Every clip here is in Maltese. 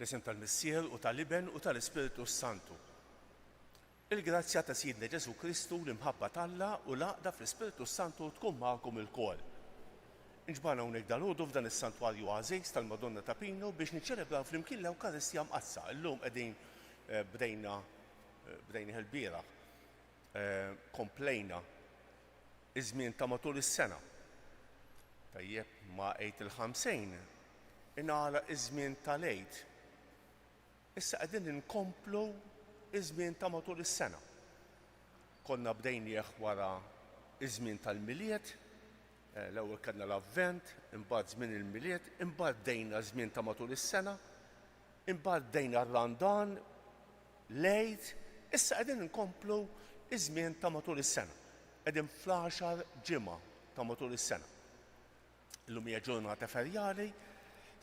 Fl-isem tal-Missier u tal-Iben u tal-Ispiritu Santu. Il-grazzja ta' Sidna Ġesu Kristu l-imħabba tal-Alla u l-għaqda fl-Ispiritu Santu tkun magħkom il-kol. Inġbana hawnhekk dalgħodu f'dan is-santwarju għażejs tal-Madonna ta' Pino biex niċċelebraw flimkien l-Ewkaristja mqassa. Illum qegħdin bdejna il-bieraħ komplejna iż-żmien ta' matul is-sena. Tajjeb ma' Eid il-50 ingħala iż-żmien tal-Eid. Issa qegħdin inkomplu iż-żmien ta' matul is-sena. Konna bdejnieh wara iż-żmien tal-Miliet, l-ewwel kellna l-Avvent, imbagħad żmien il-Miliet, imbagħad bdejna żmien ta' matul is-sena, imbagħad bdejna r-Randan, l-Eid, issa qegħdin inkomplu iż-żmien ta' matul is-sena. Qegħdin fl-10 ġimgħa ta' matul is-sena. Illum hija ġurnata ferjali,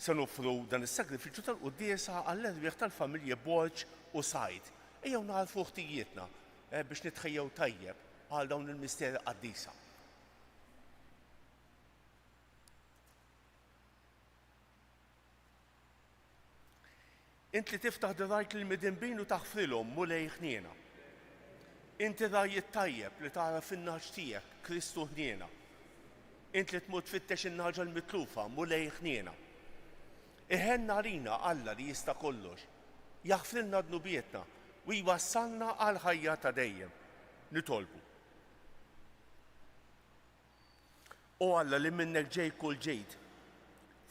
se nofru dan is-sagrifiċċju tal-quddiesa għall-erbieħ tal-familji Borġ u Sajd. Ejjew narfu ħtijietna biex nitħejjew tajjeb għal dawn il-misteri qaddisa. Int li tiftaħ dirajk lill-midinbin u taħfrilhom mulej ħniena. Inti rajjiet tajjeb li tara fin-naħġ tiegħek Kristu ħniena. Int li tmut tfittex in-naħġa l-mitlufa mulej ħniena. Iħenna rina Alla li jista' kollox, jaħfrilna dnubietna u jwassalna għal ħajja ta' dejjem. Nitolbu. O Alla li minnek ġej kull ġejt,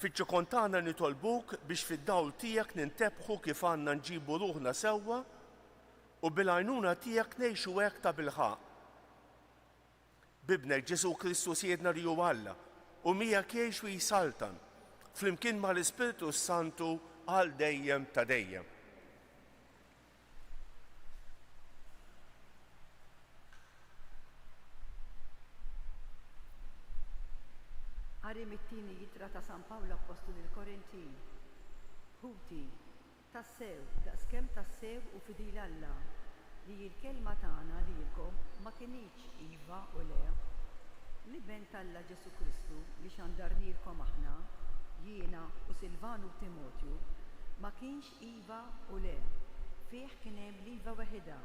fiċ-ċokontana nitolbuk biex fid-dawl tiegħek nintebħu kif għandna nġibu ruħna sewwa u bil-għajnuna tiegħek ngħixu hekk ta' bilħaq. Bibnek Ġesu Kristu Siedna li hu Alla u miegħek jgħix u jisaltan flimkien mal-Ispiritu Santu għal dejjem ta' dejjem. Qari mit-tieni jittra ta' San Pawlu Apostol il-Korintin. Ħuti, tassew, daqskemm tassew u fidil Alla li l-kelma tagħna lilkom ma kinitx iva u le. L-iben tal-Alla Ġesu Kristu li xandarnilkom aħna, jiena u Silvanu u Timotju, ma kienx iva u le. Fih kien hemm l-iva waħida,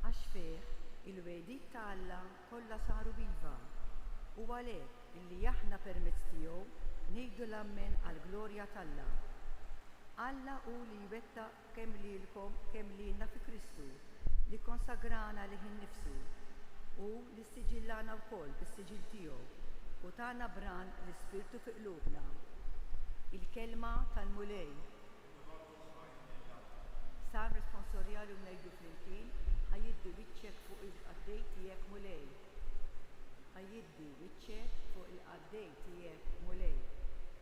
għax fih il-wedid ta' Alla kollha saru biva. U għalhekk illi aħna permezz tiegħu ngħidu l-ammen għall-glorja tal-Alla. Alla hu li jwettaq kemm lilkom kemm lilna fi Kristu, li konsagrana lih innifsu u li stiġillana wkoll bis-siġil tiegħu u tagħna bran l-Ispirtu fi qlubna. Il-kelma tal-mulej. Sar responsorjali u ngħidu flimkien ħajjiddi wiċċek fuq il-qaddej tiegħek mulej. Ħajjiddi wiċċek fuq il-qaddej tiegħek mulej.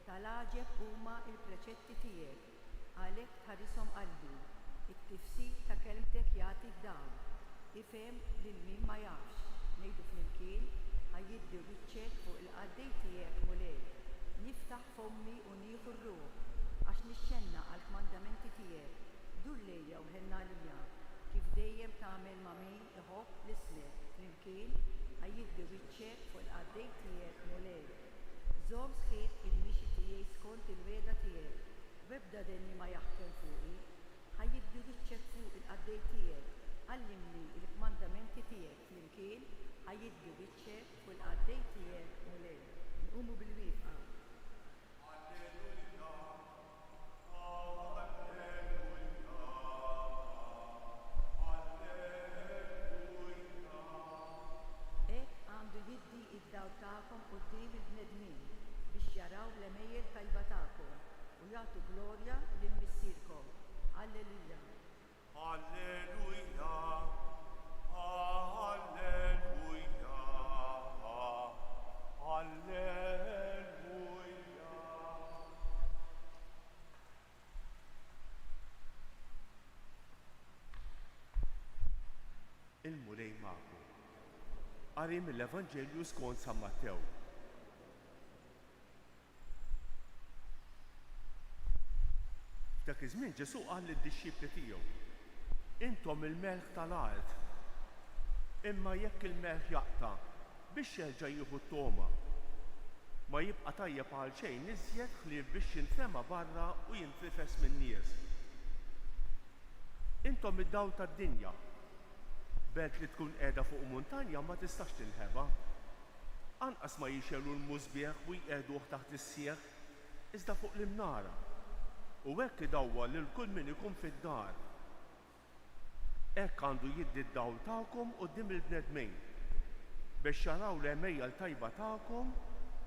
Tal-għaġeb huma il-preċetti tiegħek, għalhekk tħarrishom qalbi. It-tifsir ta' kelmtek jagħtik dawn. Ifhem lil min ma jafx. Ngħidu flimkien ħajjiddi wiċċek fuq il-qaddej tiegħek mulej. Niftaħ fommi u nieħu r-ruħ għax nixxenna għall-kmandamenti tiegħek. Dur lejja u ħenna lija kif dejjem tagħmel ma' min iħobb l-ismek. Flimkien ħajjiddi wiċċek fuq il-qaddej tiegħek mulej. Żomm sħiħ il-mixi tiegħi skont il-weda tiegħek. B'ebda denni ma jaħkem fuqi. Ħajjiddi wiċċek fuq il-qaddej tiegħek. Għallimni il-kmandamenti tiegħek. Flimkien ħajjiddi wiċċek fuq il-qaddej tiegħek mulej. Nqumu bil-wieqfa. Jiddi id-daw tagħkom quddiem il-bnedmin biex jaraw l-għemejjel tajba tagħkom u jagħtu glorja lil missierkom. Alleluja. Alleluja. Alleluja. Alleluja. Il-mulej magħkom. Qari mill-Evanġelju skont San Mattew. F'dak iż-żmien Ġesu qal lid-dixxipli tiegħu: Intom il-melħ tal-art. Imma jekk il-melħ jaqta' biex jerġa' jieħu t-toma. Ma jibqa' tajjeb għal xejn iżjed ħlief biex jintrema barra u jintrifes min-nies. Intom id-dawl tad-dinja. Belt li tkun qiegħda fuq muntanja ma tistax tilħeba. Anqas ma jixelu l-mużbieħ u jqiegħduh taħt is-sieħ iżda fuq l-imnara. U hekk idawwal lil kull min ikun fid-dar. Hekk għandu jiddi d-dawl tagħkom quddiem il-bnedmejn biex jaraw l-għemejja l-tajba tagħkom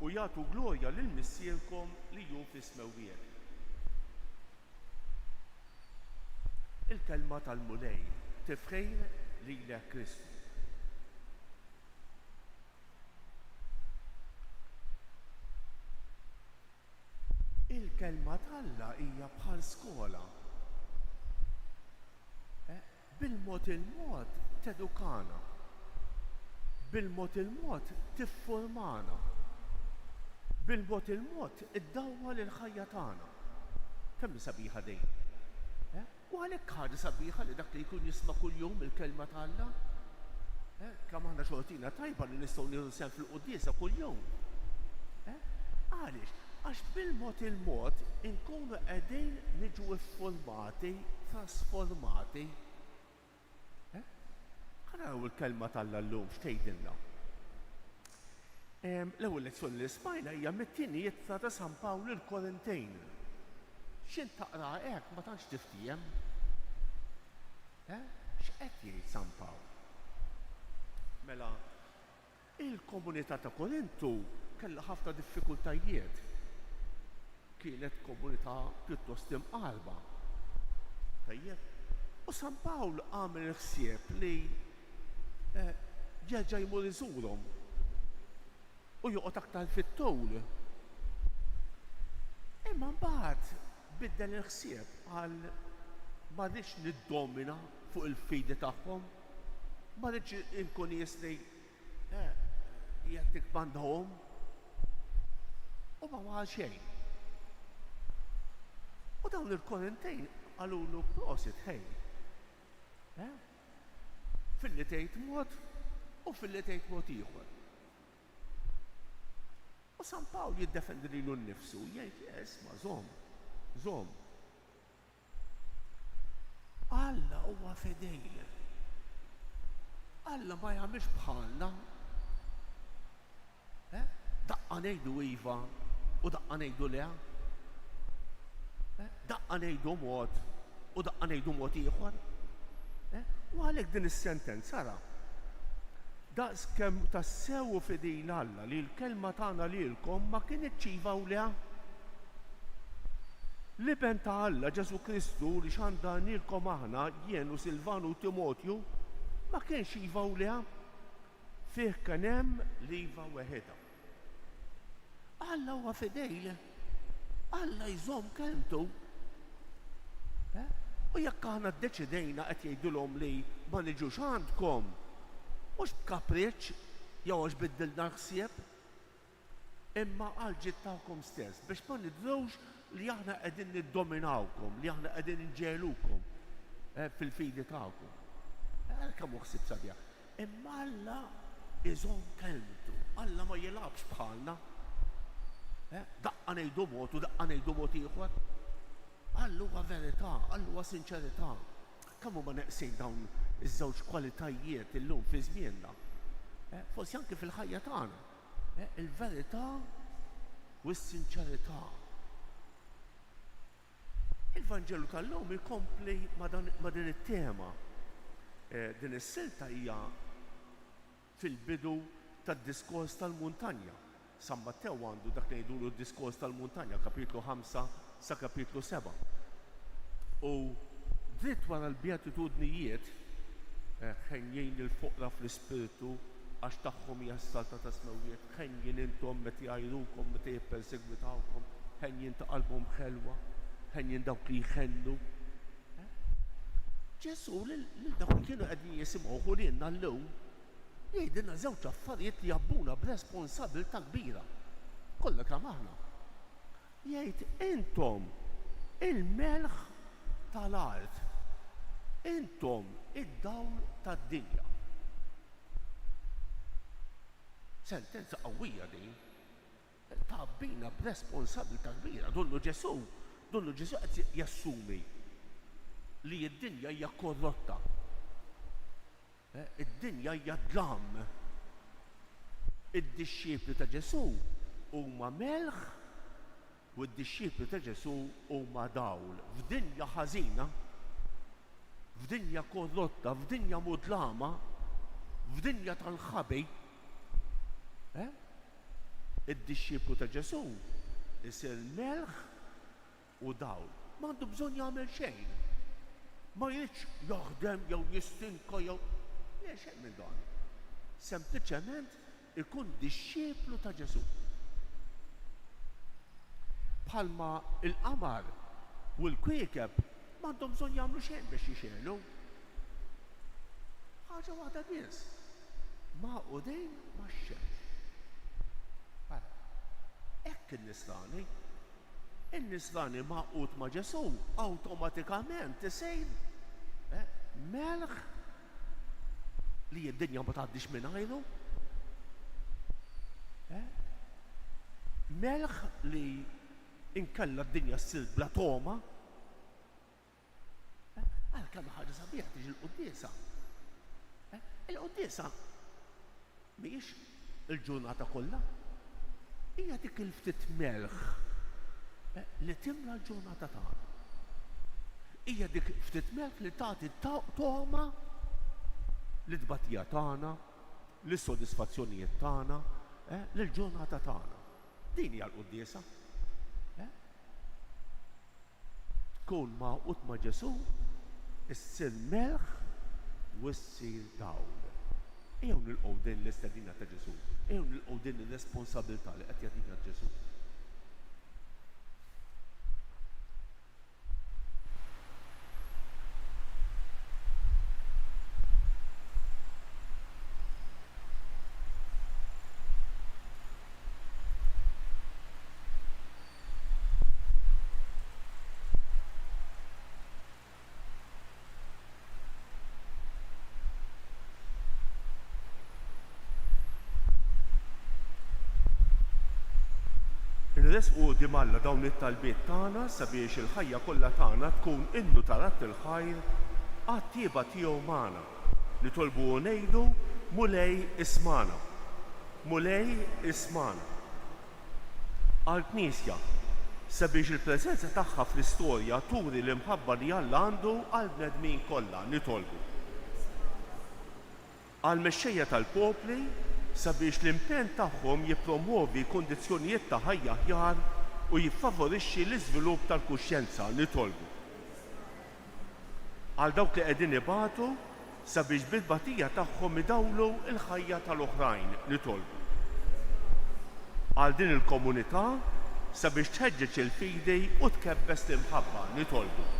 u jagħtu glorja lil Missierkom li hu fis-smewwiet. Il-kelma tal-mulej tifħejn lilek Kristu. Il-kelma tal-Alla hija bħal skola. Bil-mod il-mod tedukana. Bil-mod il-mod tiffurmana. Bil-mod il-mod iddawwal il-ħajja tagħna. Kemm sabiħa dejn. U għalhekk ħaġa sabiħa li dak li jkun jisma' kuljum il-kelma tal-Alla. Kemm aħna xortina tajba li nistgħu nieħdu sehem fil-quddiesa kuljum. Għaliex? Għax bil-mod il-mod inkunu qegħdin niġu iffurmati, trasformati. Ħaraw il-kelma tal-Alla llum x'tgħidilna. L-ewwel lezzjoni li smajna hija mit-tieni ittra ta' San Pawl il-Korintejn. X'in taqra hekk ma tantx tiftihem. X'qed jgħid San Pawl? Mela, il-komunità ta' Korintu kellha ħafna diffikultajiet. Kienet komunità pjuttost imqarba. Tajjeb. U San Pawl għamel ħsieb li ġeġa jmur iżurhom u joqgħod aktar fit-tul. Imma mbagħad biddel il-ħsieb għal ma rridx niddomina fuq il-fidi tagħhom, ma rridx inkun jisni jgħid tikbandahom u ma għal xejn. U dawn il-Korintejn qalulu prosit ħej. Fil-li tgħid mod u fil-li tgħid mod ieħor. U San Pawl jiddefendi lilu nnifsu, jgħid isma' żomm. Alla huwa fedejli. Alla ma jagħmilx bħalna. Daqqa ngħidu iva u daqqa ngħidu le. Daqqa ngħidu mod u daqqa ngħidu mod ieħor. U għalhekk din is-sentenza ara. Daqskemm tassew fidejn Alla li l-kelma tagħna lilkom ma kienitx iva u le. L-iben ta' Alla Ġesu Kristu li xandanilkom aħna jien u Silvanu u Timotju ma kienx iva u le. Fih kien hemm l-iva weħeda. Alla huwa fidejli. Alla jżomm kelmtu. U jekk aħna ddeċidejna qed jgħidulhom li ma niġux għandkom, mhux b'kapriċċ jew għax biddilna ħsieb, imma għal ġid tagħkom stess biex ma nidrewx li aħna qegħdin niddominawkom, li aħna qegħdin inġelukom fil-fidi tagħkom. Kemm hu ħsieb sabiħ. Imma Alla iżomm kelmtu, Alla ma jilgħabx bħalna. Daqqa ngħidu mod u daqqa ngħidu mod ieħor. Alla huwa verità, Alla huwa sinċerità. Kemm huma neqsin dawn iż-żewġ kwalitajiet illum fi żmienna. Forsi anke fil-ħajja tagħna. Il-verità u s-sinċerità. Il-Vanġelu tal-lum ikompli ma' din it-tema. Din is-silta hija fil-bidu tad-diskors tal-muntanja. San Mattew għandu dak li jgħidulu d-diskors tal-muntanja, kapitlu 5 sa kapitlu 7. U dritt wara l-beatitudnijiet ħenjin il-foqra fl-ispiritu għax tagħhom hija s-salta ta' smewwiet, ħenjin intom meta jgħidukom meta jippersegwitawkom, ħenjin ta' qalbhom ħelwa, ħenjin dawk li jħennu. Ġesu lil dawk li kienu qegħdin jisimgħu ħulienna llum jgħidilna żewġ affarijiet li jabbuna b'responsabbiltà kbira. Kollha kemm aħna. Jgħid intom il-melħ tal-art. Intom id-dawl tad-dinja. Sentenza qawwija din. Tabbina b'responsabbiltà kbira. Dollu Ġesu qed jassumi li d-dinja hija korrotta. Id-dinja hija dlam. Id-dixxiepli ta' Ġesu huma melħ u d-dixxiepli ta' Ġesu huma dawl. F'dinja ħażina, f'dinja korrotta, f'dinja mudlama, f'dinja tal-ħabi, id-dixxieplu ta' Ġesu isir melħ u dawl. M'għandu bżonn jagħmel xejn. Ma jridx jaħdem jew jistinka jew xejn minn dan. Sempliċement ikun dixxieplu ta' Ġesu. Bħalma il-qamar u l-kwiekeb m'għandhom bżonn jagħmlu xejn biex jixelu. Ħaġa waħda biss. Mgħaqudin max-xemx. Hekk in-nisrani. In-nisrani mgħaqud ma' Ġesu awtomatikament isir melħ li d-dinja ma tgħaddix mingħajru. Melħ li inkella d-dinja ssir bla toma. Għalkemm ħaġa sabiħa tiġi l-quddiesa. Il-quddiesa mhijiex il-ġurnata kollha. Hija dik il-ftit melħ li timla l-ġurnata tagħna. Hija dik ftit melħ li tagħti toma l-tbatija tagħna, l-sodisfazzjonijiet tagħna, lill-ġurnata tagħna. Din hija l-quddiesa. Tkun mgħaqud ma' Ġesu, issir melħ u ssir dawl. Ejjew nilqgħu din l-istedina ta' Ġesu, ejjew nilqgħu din ir-responsabilità li qed jagħtina Ġesu. Nresqu dimalla dawn it-talbiet tagħna sabiex il-ħajja kollha tagħna tkun innu tarat il-ħajr għat-tieba tiegħu magħna. Nitolbu u ngħidu mulej ismana. Mulej ismana. Għall-Knisja sabiex il-preżenza tagħha fl-istorja turi l-imħabba li Alla għandu għall-bnedmin kollha nitolbu. Għall-mexxejja tal-popli sabiex l-impenn tagħhom jippromovi kundizzjonijiet ta' ħajja aħjar u jiffavorixxi l-iżvilupp tal-kuxjenza nitolbu. Għal dawk li qegħdin ibatu sabiex bil-batija tagħhom idawlu l-ħajja tal-oħrajn nitolbu. Għal din il-komunità sabiex tħeġġeġ il-fidi u tkebbes l-imħabba nitolbu.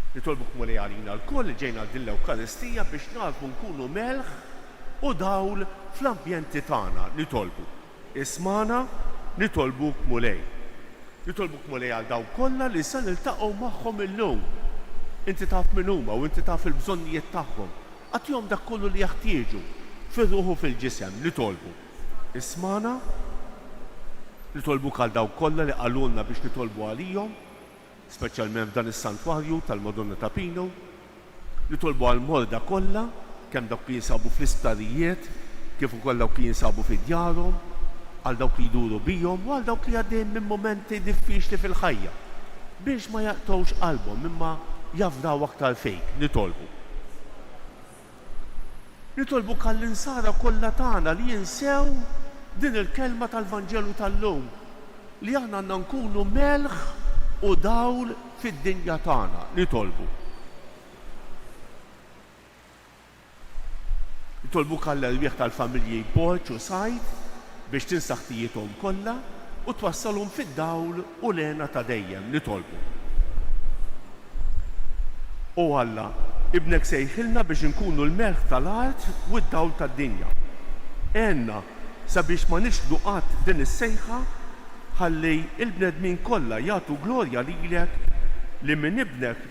Nitolbuk mulej għalina l-koll li ġejna din l-Ewkaristija biex narfu nkunu melħ u dawl fl-ambjenti tagħna nitolbu. Ismana nitolbuk mulej. Nitolbuk mulej għal dawn kollha li se niltaqgħu magħhom illum. Inti taf min huma u inti taf il-bżonnijiet tagħhom. Għatihom dak kollu li jeħtieġu fir-ruħ u fil-ġisem nitolbu. Ismana nitolbuk għal dawn kollha li qalulna biex nitolbu għalihom, speċjalment f'dan is-santwarju tal-Madonna ta' Pino, nitolbu għall-morda kollha, kemm dawk li jinsabu fl-isptarijiet, kif ukoll dawk li jinsabu fid-djarhom, għal dawk li jduru bihom u għal dawk li għaddejjin minn momenti diffiċli fil-ħajja, biex ma jaqtgħux qalbhom imma jafdaw aktar fejk, nitolbu. Nitolbu għall-insara kollha tagħna li jinsew din il-kelma tal-Vanġelu tal-lum li aħna għandna nkunu melħ u dawl fid-dinja tagħna nitolbu. Nitolbu għall-irwieħ tal-familji Borġ u Sajd biex tinsaħħtijithom kollha u twassalhom fid-dawl u lena ta' dejjem nitolbu. U Alla, ibnek sejħilna biex inkunu l-melħ tal-art u d-dawl tad-dinja. Enna sabiex ma nixdu qatt din is-sejħa ħalli il-bnedmin kollha jagħtu glorja lilek li minn ibnek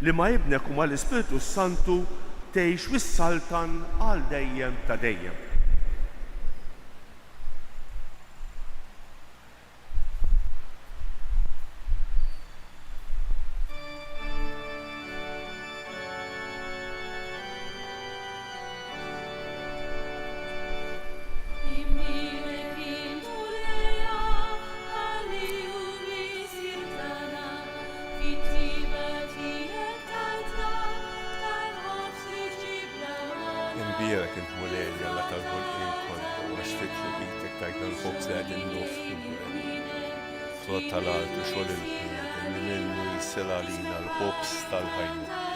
li ma ibnek u mal-Ispiritu Santu tgħix wis-saltan għal dejjem ta' dejjem. fitxu bitek tajna l-ħobs li għedin nofru. Frott tal-art u xol il-ħud, minnu jissel għalina l-ħobs tal-ħajja.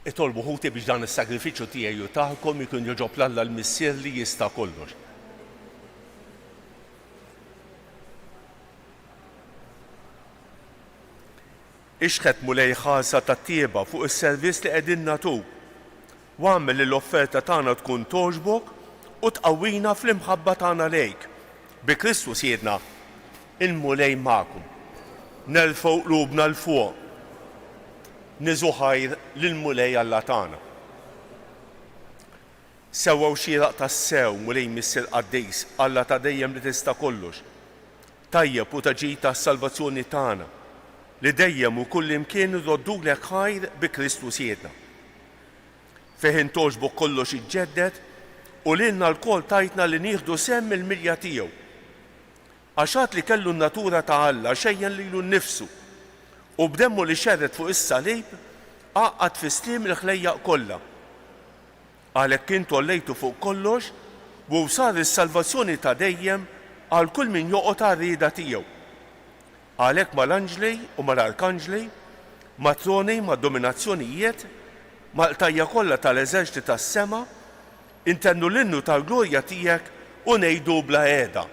Itolbu ħuti biex dan is-sagrifiċċju tiegħi u tagħkom ikun joġob l-Alla l-Missier li jista' kollox. Ixħed mulej ħalsa tat-tieba fuq is-servizz li qegħdin nagħtuk. Wagħmel li l-offerta tagħna tkun togħġbok u tqawwina fl-imħabba tagħna lejk. Bi Kristus Siedna, il-mulej magħkom. Nerfgħu qlubna l fuq. Niżu ħajr lill-mulej Alla tagħna. Sewwew xieraq tas-sew mulej Missier Qaddejs Alla ta' dejjem li tista' kollox. Tajjeb u taġid tas-salvazzjoni tagħna li dejjem u kull imkien irroddulek ħajr bi Kristus Siedna. Fejn togħġbok kollox iġġedded u lilna lkoll tajtna li nieħdu semm il-milja tiegħu. Għax għad li kellu n-natura ta' Alla xejjen lilu nnifsu. U b'demmu li xerret fuq is-salib għaqqad fi slim il-ħlejjaq kollha. Għalhekk kien tollejtu fuq kollox u sar is-salvazzjoni ta' dejjem għal kull min joqgħod għar-rieda tiegħu. Għalhekk mal-anġli u mal-arkanġli, matroni mad-dominazzjonijiet, mal-qtajja kollha tal-eżerċiti tas-sema, intennu l-innu tal-glorja tiegħek u ngħidu bla qiegħda.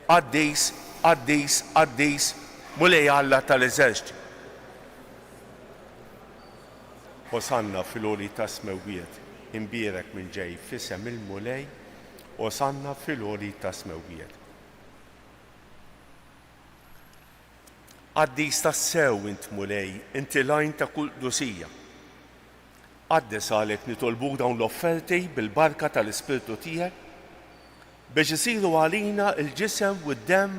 Qaddejs, qaddejs, qaddejs, mulej Alla tal-eżerċiti. Osanna fil-għoli ta' smewwiet, imbierek minn ġej fisem il-mulej, osanna fil-għoli ta' smewwiet. Qaddis ta' sew int mulej, inti lajn ta' kull dusija. Qaddes għalek nitolbuk dawn l-offerti bil-barka tal-Ispirtu tiegħek biex isiru għalina il-ġisem u d-dem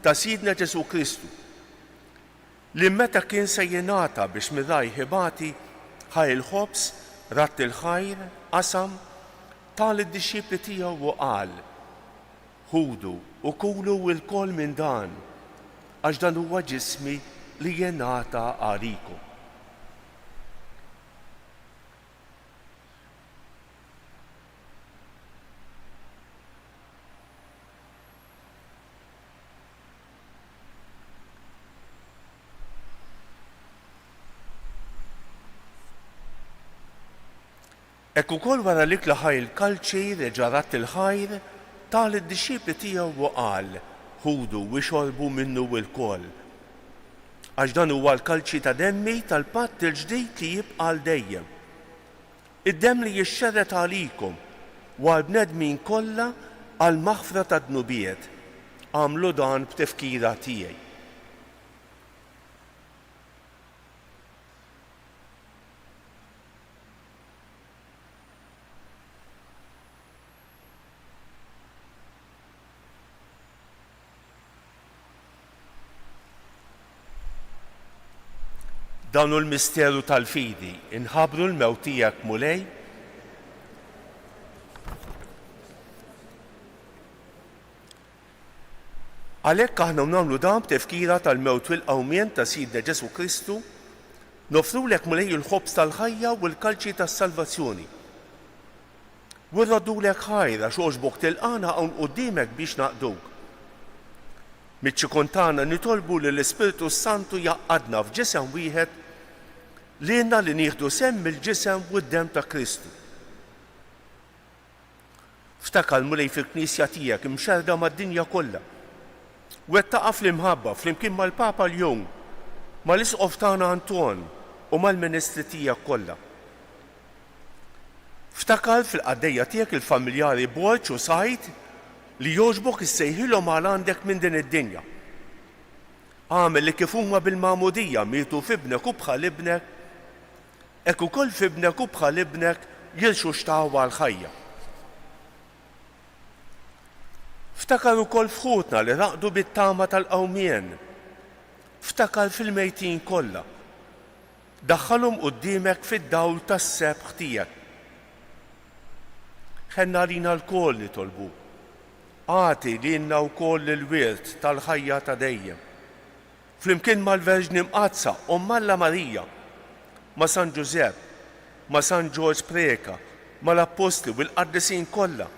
ta' Sidna Ġesu Kristu li meta kien se jingħata biex miraj ħibati ħaj il-ħobs, ratt il-ħajr, qasam, tal id-disċipli tiegħu u qal: ħudu u kulu l-kol minn dan, għax dan huwa ġismi li jingħata għalikom. Ekk ukoll wara li klaħaj il-kalċi reġarat il-ħajr tal id-disċipli tiegħu u qal: ħudu u xorbu minnu l-koll. Għax dan huwa l-kalċi ta' demmi tal-patt il-ġdid li jibqa' dejjem. Id-demm li jixxerret għalikom u għall-bnedmin kollha għal maħfra ta' dnubiet. Għamlu dan b'tifkira tiegħi. Dan hu l-misteru tal-fidi, inħabbru l-mewt tiegħek mulej, għalhekk aħna nagħmlu dan b'tifkira tal-mewt u l-qawmien ta' Sidna Ġesu Kristu, nofrulek mulej il-ħobs tal-ħajja u l-kalċi tas-salvazzjoni. U rraddulek ħajra xogħġbok tilqana hawn quddiemek biex naqduk. Miċ-ċikun tagħna nitolbu li l-Ispirtu Santu jaqqadna f'ġisem wieħed lilna li nieħdu semm il-ġisem u d-dem ta' Kristu. Ftakar mulej fil-Knisja tiegħek imxerda mad-dinja kollha. Wettaqa fl-imħabba flimkien mal-Papa l-jum, mal-Isqof tagħna Anton u mal-Ministri tiegħek kollha. Ftakar fil-qaddejja tiegħek il-familjari Borġ u Sajt li jogħġbok issejħilhom għal għandek minn din id-dinja. Għamel li kif huma bil-magħmudija mietu f'ibnek u bħal ibnek, hekk ukoll f'ibnek u bħal ibnek jilxu xtahwa l-ħajja. Ftakar ukoll fħutna li raqdu bit-tama tal-qawmien. Ftakar fil-mejtin kollha. Daħħalhom quddiemek fid-dawl tas-sebħ tiegħek. Ħenna lina l-koll nitolbu. Għati lilna wkoll il-wirt tal-ħajja ta' dejjem. Flimkien mal-Verġni Mqazza Alla Marija, ma' San Ġusepp, ma' San Ġorġ Preka, mal-Apostli u l-Qaddisin kollha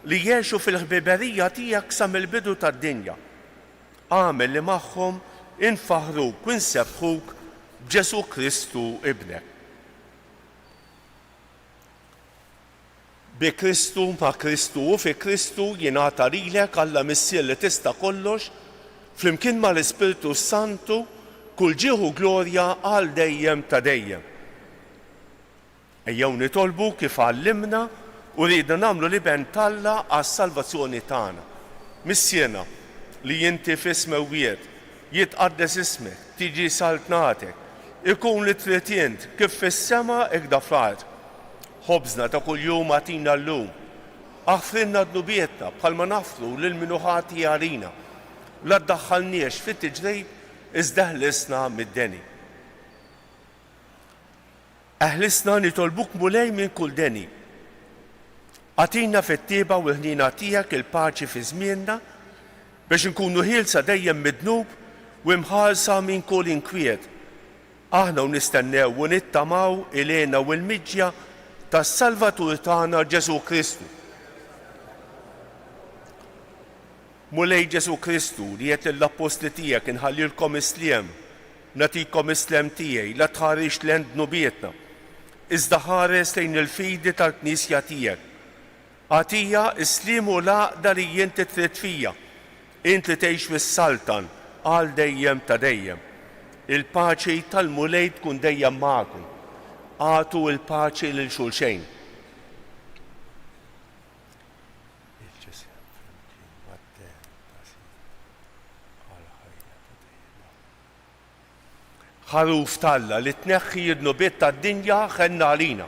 li jgħixu fil-ħbiberija tiegħek sa mill-bidu tad-dinja. Għamel li magħhom infaħruk u nsebħuk b'Ġesu Kristu ibnek. Bi Kristu, ma' Kristu u fi Kristu jingħata lilek Alla Missier li tista' kollox, flimkien mal-Ispiritu Santu kull ġieħu glorja għal dejjem ta' dejjem. Ejjew nitolbu kif għallimna u rridna nagħmlu li ben Alla għas-salvazzjoni tagħna. Missierna li inti f'ismek wiegħed jitqaddes ismek, tiġi saltnatek, ikun li trid int kif fis-sema hekk da fl-ard. Ħobżna ta' kuljum għatina llum. Aħfrinna dnubietna bħalma nafru lil min ħati għalina. La ddaħħalniex fit-tiġrejb iżda ħlisna mid-deni. Eħlisna nitolbuk mulej minn kull deni. Għatina fit-tieba u l-ħnina tiegħek il-paċi fi żmienna biex inkunu ħielsa dejjem mid-dnub u imħarsa minn kull inkwiet. Aħna u nistennew u nittamaw ilena u l-miġja tas-Salvatur tagħna Ġesu Kristu. Mulej Ġesu Kristu li qed lill-Apostli tiegħek inħallilkom isliem, nagħtikom islem tiegħi la tħarix lejn dnubietna, iżda ħares lejn il-fidi tal-Knisja tiegħek. Għatija isliem u l-għaqda li inti trid fija, int li tgħix fis-Saltan għal dejjem ta' dejjem. Il-paċi tal-mulej tkun dejjem magħkom. Għatu il-paċi lil xulxejn. Ħaruf talla li tneħħi id-nubiet tad-dinja ħenna għalina.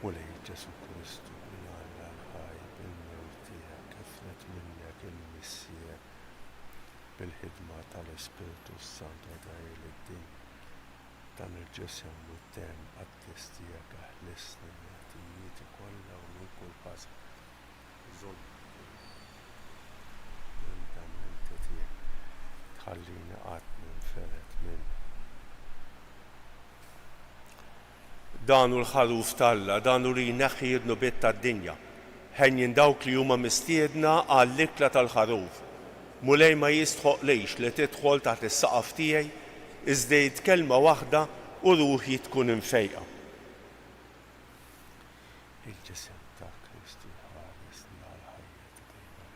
Mulej Ġesu Kristu minn Alla l-ħaj bil-mewt tiegħek kifnet minnek il-Missier bil-ħidma tal-Ispiritu Santu dajr id-din. Dan il-ġisem u t-tem għaddis tiegħek aħlisni l-ħtijiet kollha u minn kull ħaża. Żomm l-intamenti tiegħek tħallini qatt minferet minn. Dan hu l-ħaruf talla, dan hu li jneħħi d-nubiet tad-dinja. Ħejjin dawk li huma mistiedna għall-ikla tal-ħaruf. Mulej ma jistħoqlejx li tidħol taħt is-saqaf tiegħi iżdejt kelma waħda u ruħi tkun imfejqa. Il-ġisem ta' Kristu ħaresni għal ħajja ta' dejjem.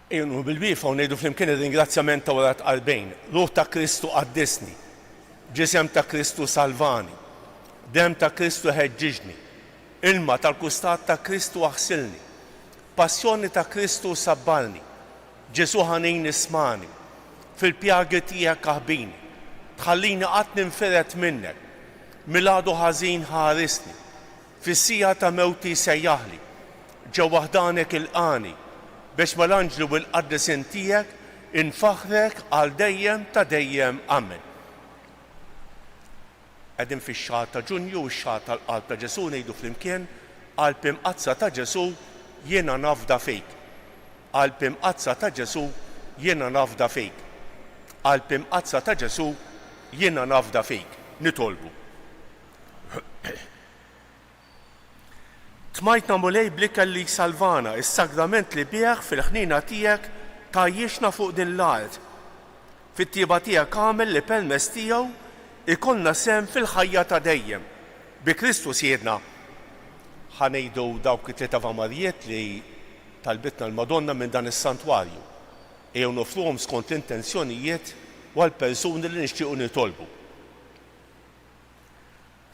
Ejnu bil-bifa u ngħidu flimkien ir-ringrazzjament ta' wara qalbejn. Ruħ ta' Kristu qaddisni, ġisem ta' Kristu salvani, dem ta' Kristu ħeġġiġni, ilma tal-kustat ta' Kristu aħsilni, passjoni ta' Kristu sabbalni, Ġesu ħanin ismani, fil-pjagi tiegħek aħbini, tħallini qatt ninferet minnek, miladu ħażin ħarisni, fis-sija ta' mewti sejjaħli, ġew waħdanek il-qani, biex mal-anġlu bil-qaddisin tiegħek infaħrek għal dejjem ta' dejjem amen. Qegħdin fix-xahar ta' Ġunju u x-xahar tal-qalb ta' Ġesu ngħidu flimkien qalb imqazza ta' Ġesu jiena nafda fejk. Qalb imqazza ta' Ġesu jiena nafda fejk. Qalb imqazza ta' Ġesu jiena nafda fejk. Nitolbu. Tmajtna mulej blik li salvana, is-sagrament li bieħ fil-ħnina tiegħek tajjixna fuq din l-art. Fit-tieba tiegħek għamel li permess tiegħu ikollna sem fil-ħajja ta' dejjem. Bi Kristu siedna. Ħanejdu dawk it-tlieta Vamarijiet li talbitna l-Madonna minn dan is-santwarju. Ejjew nofruhom skont l-intenzjonijiet u għall-persuni li nixtiequ nitolbu.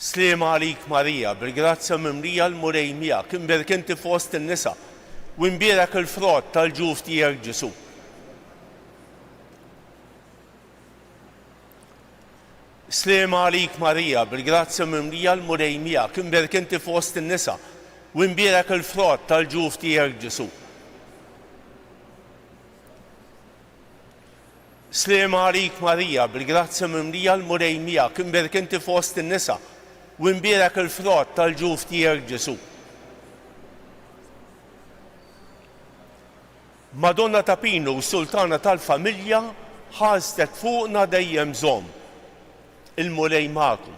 Slima għalik Marija, bil-grazzja mimlija l-murej miegħek, imberk inti fost in-nisa, u imbierak il-frott tal-ġuf tiegħek Ġesu. Slima għalik Marija, bil-grazzja mimlija l-murej miegħek, imberk inti fost in-nisa, u imbierak il-frott tal-ġuf tiegħek Ġesu. Slima għalik Marija, bil-grazzja mimlija l-murej miegħek, imberk inti fost in-nisa, u imbierak il-frott tal-ġuf tiegħek Ġesu. Madonna ta' Pinu, sultana tal-familja, ħażtek fuqna dejjem żomm. Il-mulej magħkom.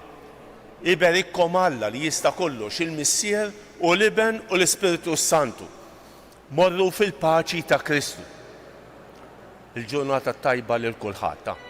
Iberikkom Alla li jista' kollox il-Missier u l-Iben u l-Ispiritu Santu. Morru fil-paċi ta' Kristu. Il-ġurnata tajba lil kulħadd.